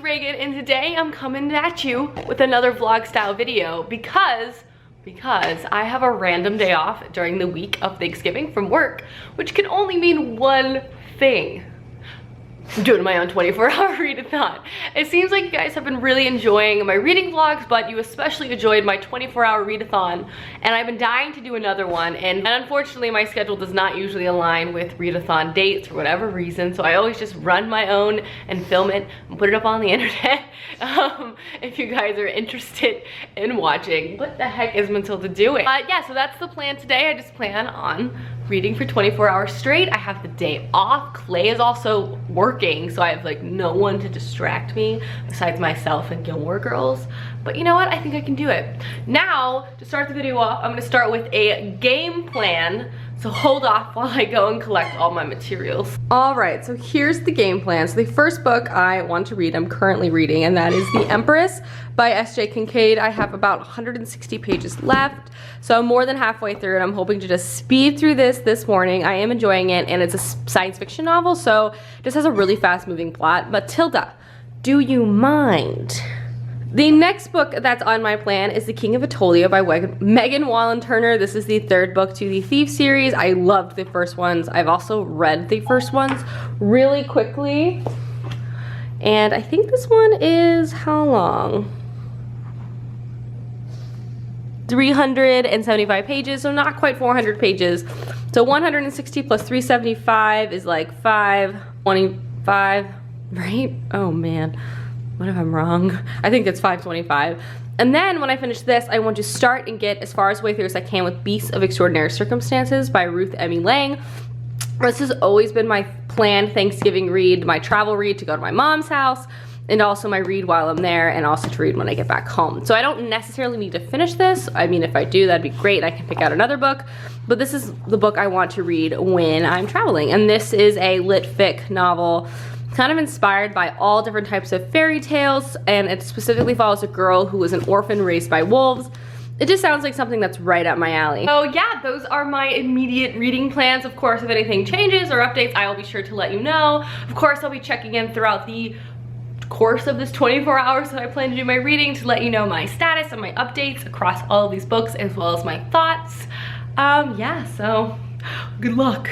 Reagan, and today I'm coming at you with another vlog style video because I have a random day off during the week of Thanksgiving from work, which can only mean one thing. I'm doing my own 24-hour read-a-thon. It seems like you guys have been really enjoying my reading vlogs, but you especially enjoyed my 24-hour read-a-thon, and I've been dying to do another one, and unfortunately my schedule does not usually align with read-a-thon dates for whatever reason, so I always just run my own and film it and put it up on the internet. If you guys are interested in watching. What the heck is Matilda doing? Yeah, so that's the plan today. I just plan on reading for 24 hours straight. I have the day off. Clay is also working, so I have like no one to distract me besides myself and Gilmore Girls. But you know what? I think I can do it. Now, to start the video off, I'm gonna start with a game plan. So hold off while I go and collect all my materials. All right, so here's the game plan. So the first book I want to read, I'm currently reading, and that is The Empress by Sj Kincaid. I have about 160 pages left, so I'm more than halfway through, and I'm hoping to just speed through this morning. I am enjoying it, and it's a science fiction novel, so it just has a really fast moving plot. Matilda, do you mind? The next book that's on my plan is The King of Atolia by Megan Wallen Turner. This is the third book to the Thief series. I loved the first ones. I've also read the first ones really quickly. And I think this one is how long? 375 pages, so not quite 400 pages. So 160 plus 375 is like 525, right? Oh man. What if I'm wrong? I think it's 525. And then when I finish this, I want to start and get as far as way through as I can with Beasts of Extraordinary Circumstances by Ruth Emmy Lang. This has always been my planned Thanksgiving read, my travel read to go to my mom's house, and also my read while I'm there, and also to read when I get back home. So I don't necessarily need to finish this. I mean, if I do, that'd be great. I can pick out another book, but this is the book I want to read when I'm traveling. And this is a lit fic novel, kind of inspired by all different types of fairy tales, and it specifically follows a girl who was an orphan raised by wolves. It just sounds like something that's right up my alley. So yeah, those are my immediate reading plans. Of course, if anything changes or updates, I will be sure to let you know. Of course, I'll be checking in throughout the course of this 24 hours that I plan to do my reading to let you know my status and my updates across all of these books, as well as my thoughts. Yeah, so good luck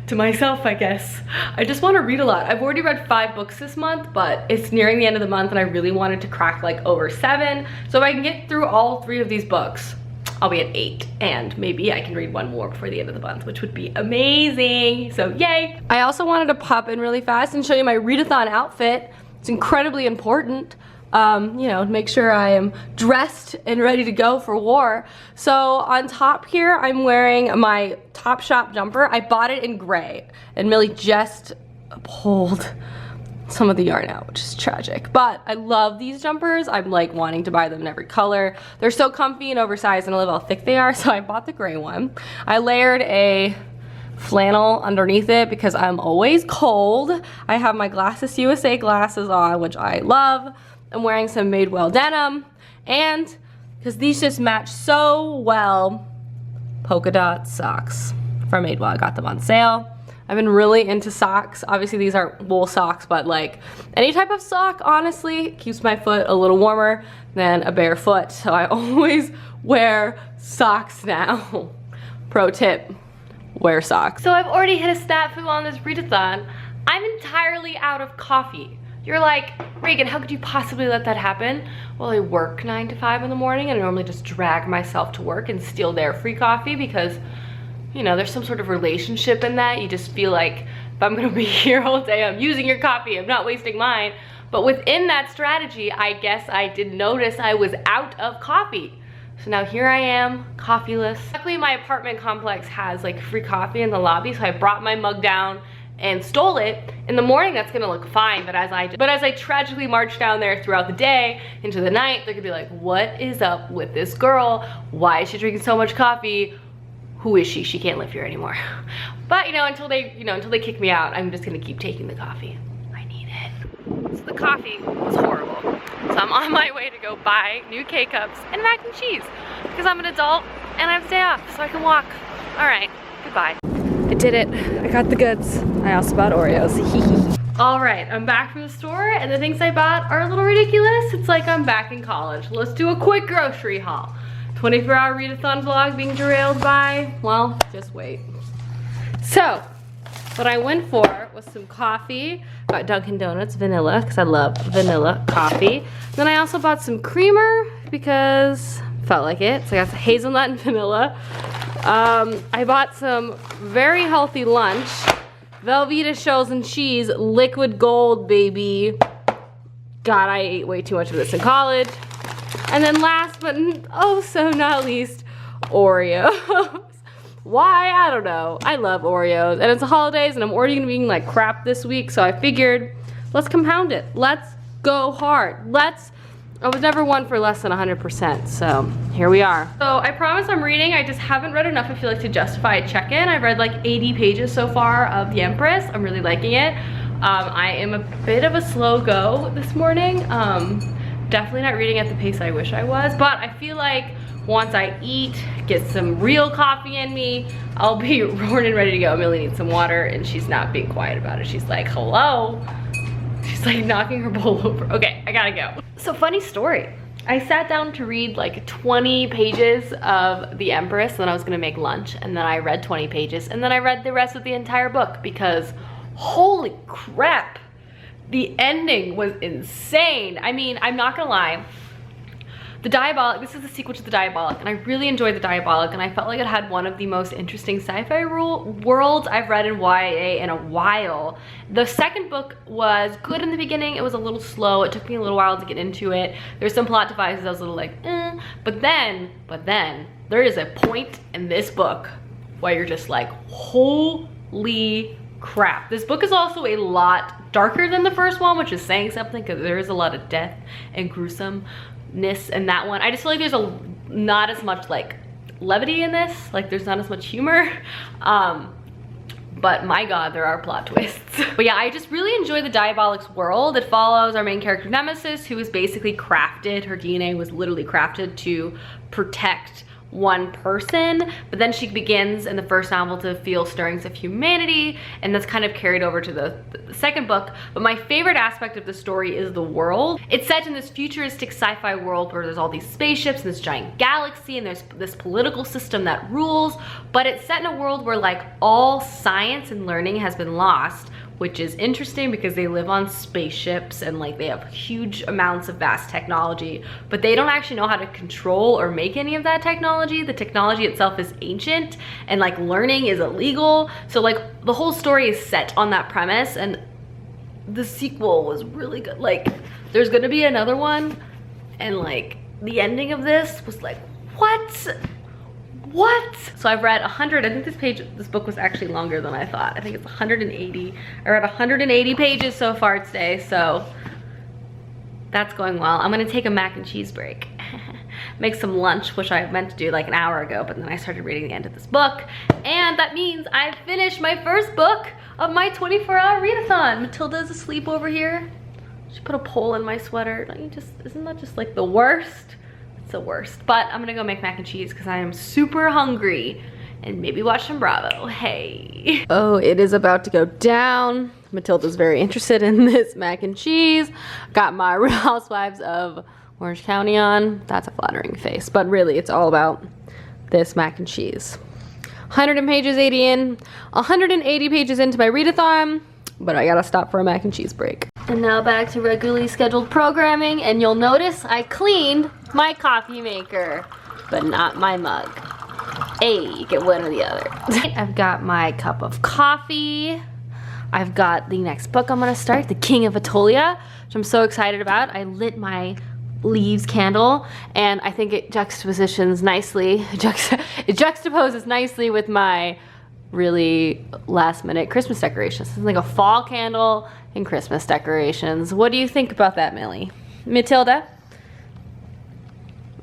to myself, I guess. I just want to read a lot. I've already read 5 books this month, but it's nearing the end of the month and I really wanted to crack like over 7. So if I can get through all 3 of these books, I'll be at 8, and maybe I can read 1 more before the end of the month, which would be amazing. So yay. I also wanted to pop in really fast and show you my read-a-thon outfit. It's incredibly important. You know, make sure I am dressed and ready to go for war. So on top here, I'm wearing my Topshop jumper. I bought it in gray, and Millie just pulled some of the yarn out, which is tragic. But I love these jumpers. I'm like wanting to buy them in every color. They're so comfy and oversized, and I love how thick they are, so I bought the gray one. I layered a flannel underneath it because I'm always cold. I have my Glasses USA glasses on, which I love. I'm wearing some Madewell denim, and because these just match so well, polka dot socks from Madewell. I got them on sale. I've been really into socks. Obviously these aren't wool socks, but like any type of sock, honestly, keeps my foot a little warmer than a bare foot. So I always wear socks now. Pro tip, wear socks. So I've already hit a snafu on this read-a-thon. I'm entirely out of coffee. You're like, Reagan, how could you possibly let that happen? Well, I work 9 to 5 in the morning, and I normally just drag myself to work and steal their free coffee because, you know, there's some sort of relationship in that. You just feel like if I'm gonna be here all day, I'm using your coffee, I'm not wasting mine. But within that strategy, I guess I did notice I was out of coffee. So now here I am, coffeeless. Luckily, my apartment complex has like free coffee in the lobby, so I brought my mug down and stole it. In the morning, that's gonna look fine, but as I tragically march down there throughout the day into the night, they're gonna be like, what is up with this girl? Why is she drinking so much coffee? Who is she? She can't live here anymore. But you know, until they kick me out, I'm just gonna keep taking the coffee. I need it. So the coffee was horrible. So I'm on my way to go buy new K-cups and mac and cheese because I'm an adult and I have to day off so I can walk. All right, goodbye. I did it. I got the goods. I also bought Oreos. All right, I'm back from the store and the things I bought are a little ridiculous. It's like I'm back in college. Let's do a quick grocery haul. 24-hour read-a-thon vlog being derailed by, well, just wait. So, what I went for was some coffee. Got Dunkin' Donuts vanilla, because I love vanilla coffee. Then I also bought some creamer because felt like it. So I got some hazelnut and vanilla. I bought some very healthy lunch. Velveeta shells and cheese, liquid gold, baby. God, I ate way too much of this in college. And then last but oh so not least, Oreos. Why? I don't know. I love Oreos. And it's the holidays and I'm already gonna be eating like crap this week, so I figured, let's compound it. Let's go hard. I was never one for less than 100%, so here we are. So I promise I'm reading, I just haven't read enough, I feel like, to justify a check-in. I've read like 80 pages so far of The Empress. I'm really liking it. I am a bit of a slow go this morning. Definitely not reading at the pace I wish I was, but I feel like once I eat, get some real coffee in me, I'll be roaring and ready to go. Millie needs some water and she's not being quiet about it. She's like, hello? She's like knocking her bowl over. Okay, I gotta go. So funny story. I sat down to read like 20 pages of The Empress, and then I was gonna make lunch, and then I read 20 pages, and then I read the rest of the entire book because holy crap, the ending was insane. I mean, I'm not gonna lie. The Diabolic, this is the sequel to The Diabolic, and I really enjoyed The Diabolic, and I felt like it had one of the most interesting sci-fi worlds I've read in YA in a while. The second book was good in the beginning. It was a little slow. It took me a little while to get into it. There's some plot devices I was a little like, But then, there is a point in this book where you're just like, holy crap. This book is also a lot darker than the first one, which is saying something because there is a lot of death and gruesomeness in that one. I just feel like there's not as much like levity in this, like there's not as much humor, but my god, there are plot twists. But yeah, I just really enjoy the Diabolic's world. It follows our main character Nemesis, who is basically crafted, her DNA was literally crafted to protect one person, but then she begins in the first novel to feel stirrings of humanity, and that's kind of carried over to the second book. But my favorite aspect of the story is the world. It's set in this futuristic sci-fi world where there's all these spaceships and this giant galaxy, and there's this political system that rules, but it's set in a world where like all science and learning has been lost, which is interesting because they live on spaceships and like they have huge amounts of vast technology, but they don't actually know how to control or make any of that technology. The technology itself is ancient and like learning is illegal. So like the whole story is set on that premise, and the sequel was really good. Like there's gonna be another one, and like the ending of this was like, what? So I've read 100, I think this book was actually longer than I thought. I think it's 180. I read 180 pages so far today, so that's going well. I'm gonna take a mac and cheese break. Make some lunch, which I meant to do like an hour ago, but then I started reading the end of this book. And that means I finished my first book of my 24-hour read-a-thon. Matilda's asleep over here. She put a pole in my sweater. Isn't that just like the worst? It's the worst. But I'm gonna go make mac and cheese because I am super hungry, and maybe watch some Bravo. Hey. Oh, it is about to go down. Matilda's very interested in this mac and cheese. Got my Real Housewives of Orange County on. That's a flattering face, but really it's all about this mac and cheese. 100 pages 80 in, 180 pages into my read-a-thon, but I gotta stop for a mac and cheese break. And now back to regularly scheduled programming, and you'll notice I cleaned my coffee maker, but not my mug. Hey, you get one or the other. I've got my cup of coffee. I've got the next book I'm gonna start, The King of Atolia, which I'm so excited about. I lit my leaves candle, and I think it juxtapositions nicely. It juxtaposes nicely with my really last-minute Christmas decorations. It's like a fall candle and Christmas decorations. What do you think about that, Millie? Matilda?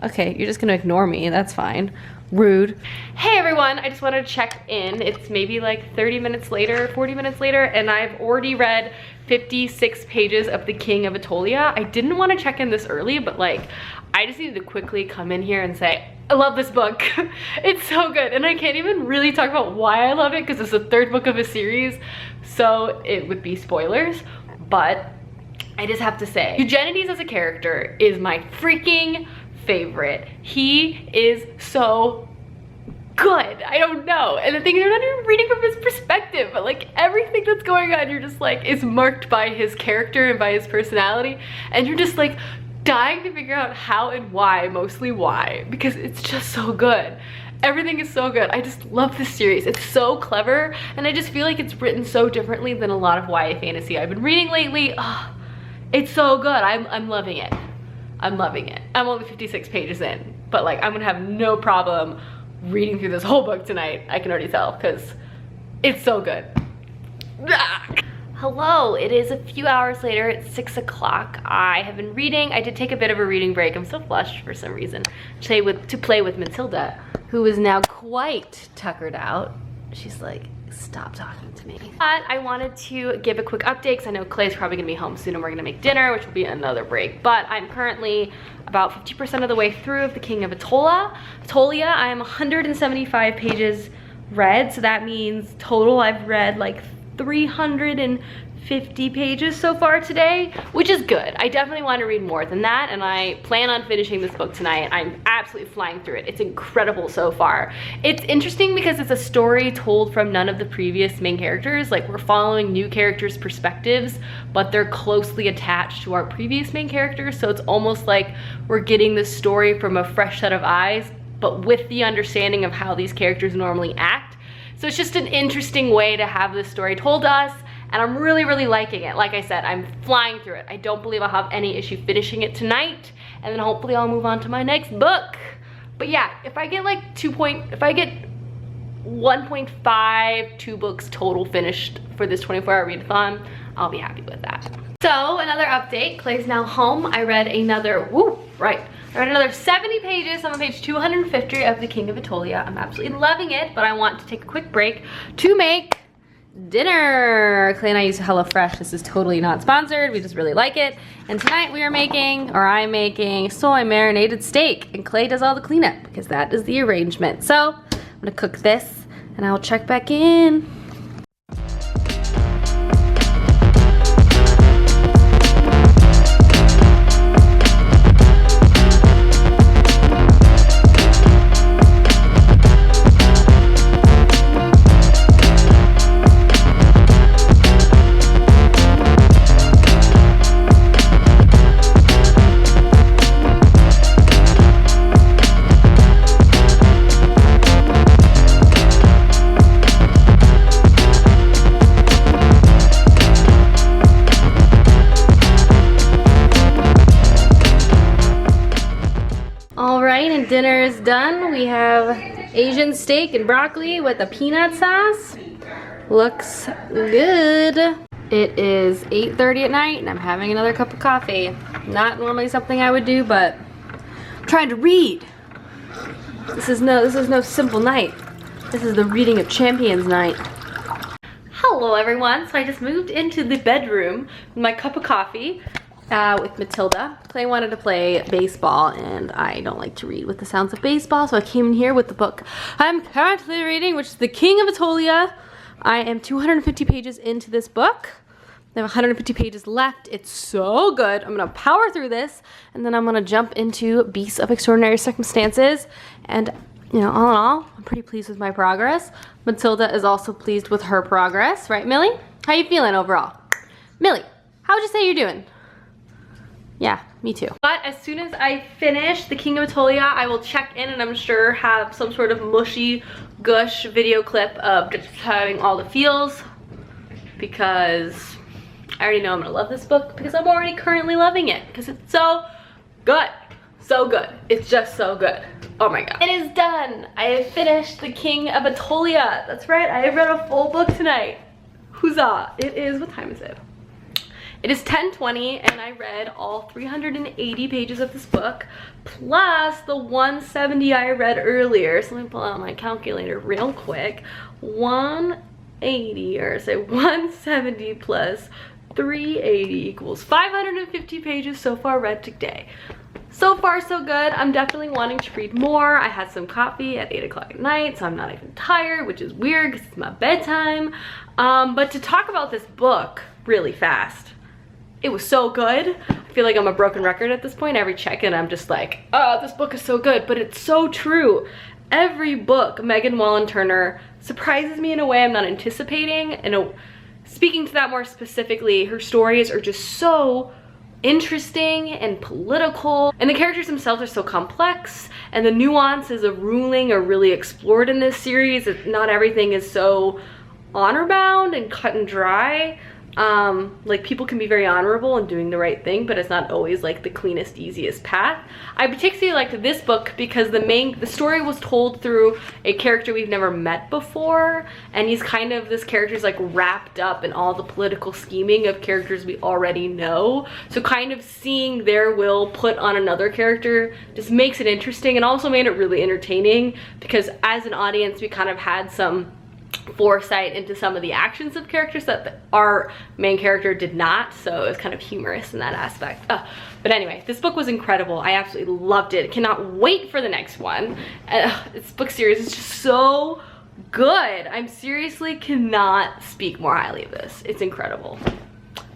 Okay, you're just gonna ignore me. That's fine. Rude. Hey everyone, I just wanted to check in. It's maybe like 30 minutes later, 40 minutes later, and I've already read 56 pages of The King of Atolia. I didn't want to check in this early, but like, I just needed to quickly come in here and say, I love this book. It's so good. And I can't even really talk about why I love it because it's the third book of a series, so it would be spoilers. but I just have to say, Eugenides as a character is my freaking favorite. He is so good. I don't know. And the thing is, you're not even reading from his perspective, but like everything that's going on, you're just like, is marked by his character and by his personality. And you're just like dying to figure out how and why, mostly why, because it's just so good. Everything is so good. I just love this series. It's so clever, and I just feel like it's written so differently than a lot of YA fantasy I've been reading lately. Oh, it's so good. I'm loving it. I'm loving it. I'm only 56 pages in, but like I'm gonna have no problem reading through this whole book tonight. I can already tell, because it's so good. Hello, it is a few hours later. It's 6 o'clock. I have been reading. I did take a bit of a reading break. I'm so flushed for some reason. To play with Matilda, who is now quite tuckered out. She's like, stop talking to me. But I wanted to give a quick update because I know Clay's probably gonna be home soon and we're gonna make dinner, which will be another break. But I'm currently about 50% of the way through of The King of Atolia. I'm 175 pages read, so that means total I've read like 350 pages so far today, which is good. I definitely want to read more than that, and I plan on finishing this book tonight. I'm absolutely flying through it. It's incredible so far. It's interesting because it's a story told from none of the previous main characters. Like, we're following new characters' perspectives, but they're closely attached to our previous main characters, so it's almost like we're getting this story from a fresh set of eyes, but with the understanding of how these characters normally act. So it's just an interesting way to have this story told to us, and I'm really, really liking it. Like I said, I'm flying through it. I don't believe I'll have any issue finishing it tonight, and then hopefully I'll move on to my next book. But yeah, if I get like 1.5, 2 books total finished for this 24-hour readathon, I'll be happy with that. So another update, Clay's now home. I read another, I read another 70 pages. I'm on page 250 of The King of Atolia. I'm absolutely loving it, but I want to take a quick break to make dinner. Clay and I use HelloFresh. This is totally not sponsored. We just really like it. And tonight we are making, or I'm making, soy marinated steak. And Clay does all the cleanup because that is the arrangement. So I'm gonna cook this and I'll check back in. Dinner is done. We have Asian steak and broccoli with a peanut sauce. Looks good. It is 8:30 at night and I'm having another cup of coffee. Not normally something I would do, but I'm trying to read. This is no simple night. This is the reading of champions night. Hello everyone. So I just moved into the bedroom with my cup of coffee. With Matilda. Clay wanted to play baseball and I don't like to read with the sounds of baseball, so I came in here with the book I'm currently reading, which is The King of Atolia. I am 250 pages into this book. I have 150 pages left. It's so good. I'm gonna power through this and then I'm gonna jump into Beasts of Extraordinary Circumstances, and you know, all in all, I'm pretty pleased with my progress. Matilda is also pleased with her progress, right Millie? How you feeling overall? Millie, how would you say you're doing? Yeah, me too. But as soon as I finish The King of Atolia, I will check in and I'm sure have some sort of mushy gush video clip of just having all the feels, because I already know I'm gonna love this book because I'm already currently loving it because it's so good. So good. It's just so good. Oh my god. It is done. I have finished The King of Atolia. That's right, I have read a full book tonight. Huzzah. It is, what time is it? It is 10:20 and I read all 380 pages of this book, plus the 170 I read earlier. So let me pull out my calculator real quick. 180, or say 170 plus 380 equals 550 pages so far read today. So far so good. I'm definitely wanting to read more. I had some coffee at 8 o'clock at night, so I'm not even tired, which is weird because it's my bedtime. But to talk about this book really fast, It was so good. I feel like I'm a broken record at this point. Every check-in, I'm just like, oh, this book is so good, but it's so true. Every book, Megan Wallen-Turner surprises me in a way I'm not anticipating. And speaking to that more specifically, her stories are just so interesting and political, and the characters themselves are so complex, and the nuances of ruling are really explored in this series. Not everything is so honor bound and cut and dry. Like, people can be very honorable and doing the right thing, but it's not always like the cleanest, easiest path. I particularly liked this book because the story was told through a character we've never met before, and this character's like wrapped up in all the political scheming of characters we already know. So kind of seeing their will put on another character just makes it interesting, and also made it really entertaining because as an audience we kind of had some foresight into some of the actions of characters that our main character did not, so it was kind of humorous in that aspect. But anyway, this book was incredible. I absolutely loved it. Cannot wait for the next one. This book series is just so good. I'm seriously cannot speak more highly of this. It's incredible.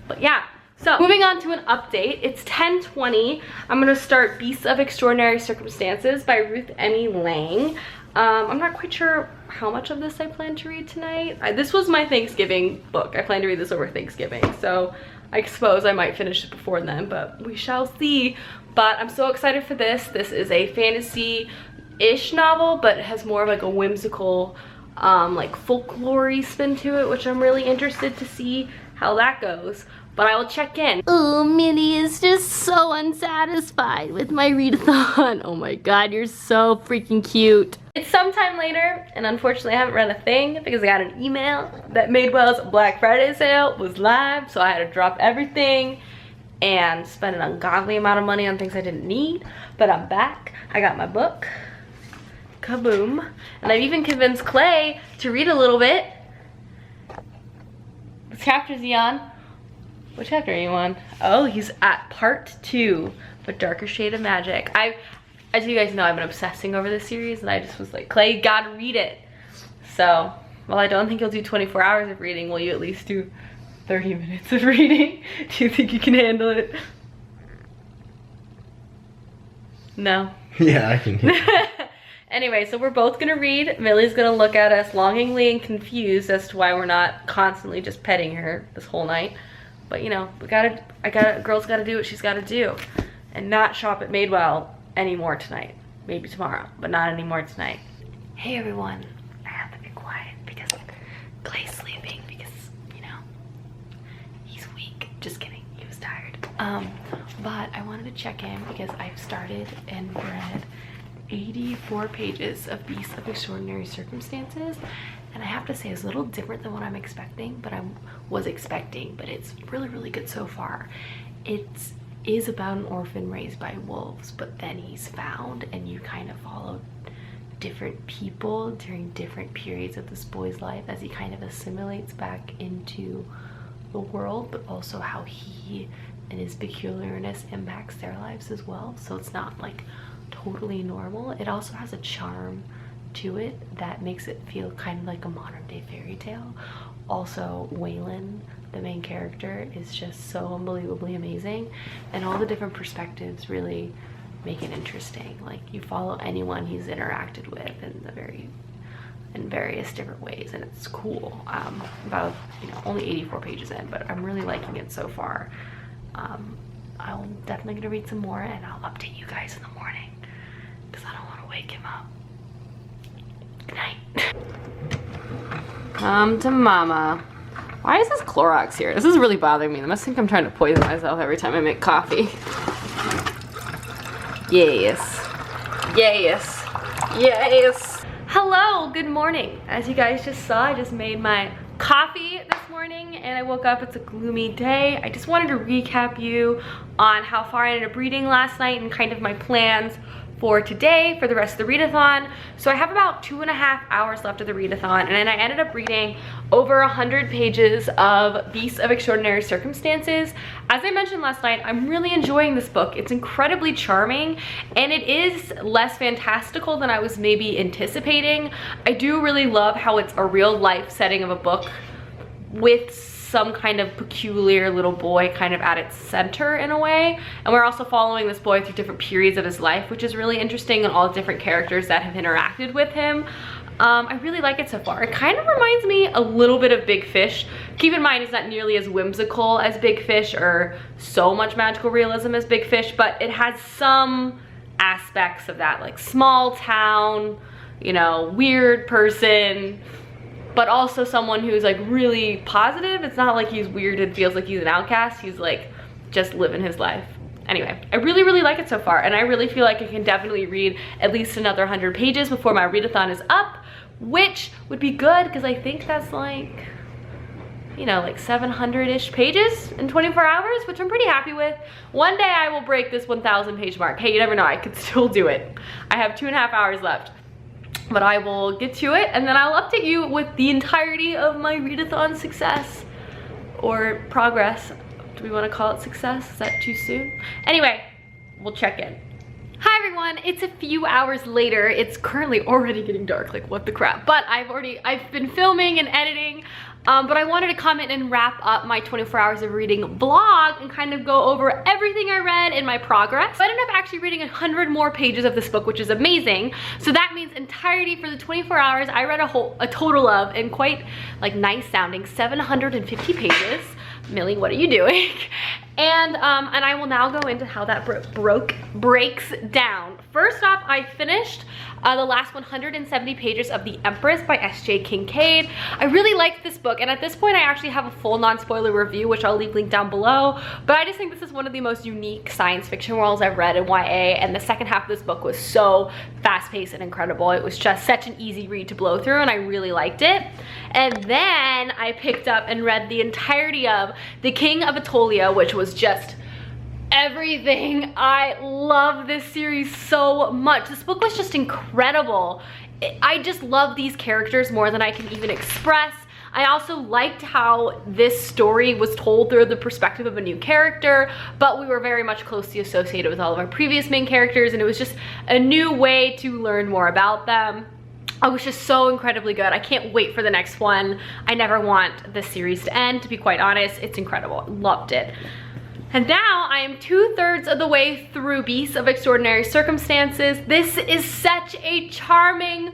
But yeah, so moving on to an update. It's 10:20. I'm gonna start Beasts of Extraordinary Circumstances by Ruth Emmy Lang. I'm not quite sure how much of this I plan to read tonight. This was my Thanksgiving book. I plan to read this over Thanksgiving, so I suppose I might finish it before then, but we shall see. But I'm so excited for this. This is a fantasy-ish novel, but it has more of like a whimsical, like folklore-y spin to it, which I'm really interested to see how that goes. But I will check in. Oh, Millie is just so unsatisfied with my read-a-thon. Oh my god, you're so freaking cute. It's sometime later, and unfortunately I haven't read a thing because I got an email that Madewell's Black Friday sale was live, so I had to drop everything and spend an ungodly amount of money on things I didn't need. But I'm back. I got my book. Kaboom. And I've even convinced Clay to read a little bit. What chapter is he on? What chapter are you on? Oh, he's at part 2, A Darker Shade of Magic. As you guys know, I've been obsessing over this series, and I just was like, Clay, you gotta read it. So, while I don't think you'll do 24 hours of reading, will you at least do 30 minutes of reading? Do you think you can handle it? No? Yeah, I can. Anyway, so we're both gonna read. Millie's gonna look at us longingly and confused as to why we're not constantly just petting her this whole night. But you know, girl's gotta do what she's gotta do. And not shop at Madewell anymore tonight. Maybe tomorrow, but not anymore tonight. Hey everyone, I have to be quiet because Clay's sleeping because, you know, he's weak. Just kidding, he was tired. But I wanted to check in because I've started and read 84 pages of Beasts of Extraordinary Circumstances, and I have to say it's a little different than what I'm expecting, but but it's really, really good so far. It is about an orphan raised by wolves, but then he's found, and you kind of follow different people during different periods of this boy's life as he kind of assimilates back into the world, but also how he and his peculiarness impacts their lives as well. So it's not like totally normal. It also has a charm to it that makes it feel kind of like a modern day fairy tale. Also, Waylon, the main character, is just so unbelievably amazing, and all the different perspectives really make it interesting. Like, you follow anyone he's interacted with in various different ways, and it's cool. About, you know, only 84 pages in, but I'm really liking it so far. I'm definitely gonna read some more, and I'll update you guys in the morning because I don't want to wake him up. Good night. Come to mama. Why is this Clorox here? This is really bothering me. They must think I'm trying to poison myself every time I make coffee. Yes. Yes. Yes. Hello, good morning. As you guys just saw, I just made my coffee this morning and I woke up. It's a gloomy day. I just wanted to recap you on how far I ended up reading last night and kind of my plans for today, for the rest of the read-a-thon. So I have about 2.5 hours left of the read-a-thon, and then I ended up reading over 100 pages of Beasts of Extraordinary Circumstances. As I mentioned last night, I'm really enjoying this book. It's incredibly charming, and it is less fantastical than I was maybe anticipating. I do really love how it's a real life setting of a book with some kind of peculiar little boy kind of at its center in a way. And we're also following this boy through different periods of his life, which is really interesting, and all the different characters that have interacted with him. I really like it so far. It kind of reminds me a little bit of Big Fish. Keep in mind, it's not nearly as whimsical as Big Fish or so much magical realism as Big Fish, but it has some aspects of that, like small town, you know, weird person, but also someone who's like really positive. It's not like he's weird and feels like he's an outcast. He's like just living his life. Anyway, I really like it so far, and I really feel like I can definitely read at least another 100 pages before my read-a-thon is up, which would be good because I think that's like, you know, like 700-ish pages in 24 hours, which I'm pretty happy with. One day I will break this 1,000 page mark. Hey, you never know, I could still do it. I have 2.5 hours left, but I will get to it, and then I'll update you with the entirety of my read-a-thon success or progress. Do we want to call it success? Is that too soon? Anyway, we'll check in. Hi everyone, it's a few hours later. It's currently already getting dark, like what the crap. But I've been filming and editing, but I wanted to come in and wrap up my 24 hours of reading vlog and kind of go over everything I read in my progress. I ended up actually reading 100 more pages of this book, which is amazing. So that means entirety for the 24 hours, I read a total of, and quite like nice sounding, 750 pages. Millie, what are you doing? And I will now go into how that breaks down. First off, I finished the last 170 pages of The Empress by Sj Kincaid. I really liked this book, and at this point I actually have a full non-spoiler review, which I'll leave linked down below, but I just think this is one of the most unique science fiction worlds I've read in YA, and the second half of this book was so fast-paced and incredible. It was just such an easy read to blow through, and I really liked it. And then I picked up and read the entirety of The King of Atolia, which was just everything. I love this series so much. This book was just incredible. I just love these characters more than I can even express. I also liked how this story was told through the perspective of a new character, but we were very much closely associated with all of our previous main characters, and it was just a new way to learn more about them. It was just so incredibly good. I can't wait for the next one. I never want this series to end, to be quite honest. It's incredible. Loved it. And now I am 2/3 of the way through Beasts of Extraordinary Circumstances. This is such a charming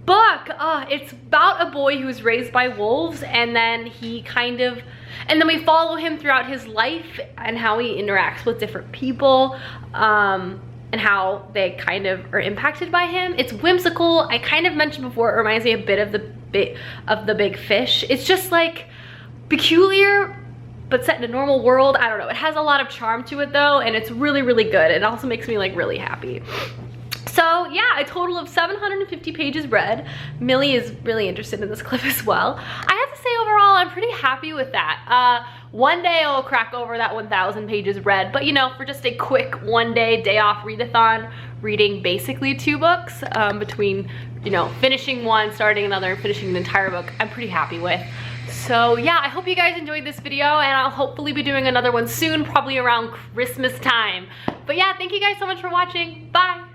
book. It's about a boy who was raised by wolves, and then and then we follow him throughout his life and how he interacts with different people, and how they kind of are impacted by him. It's whimsical. I kind of mentioned before, it reminds me a bit of the Big Fish. It's just like peculiar, but set in a normal world. I don't know. It has a lot of charm to it though, and it's really good. It also makes me like really happy. So yeah, a total of 750 pages read. Millie is really interested in this clip as well. I have to say overall, I'm pretty happy with that. One day I'll crack over that 1,000 pages read, but you know, for just a quick one day off read-a-thon, reading basically 2 books, between, you know, finishing one, starting another, and finishing the entire book, I'm pretty happy with. So yeah, I hope you guys enjoyed this video, and I'll hopefully be doing another one soon, probably around Christmas time. But yeah, thank you guys so much for watching. Bye!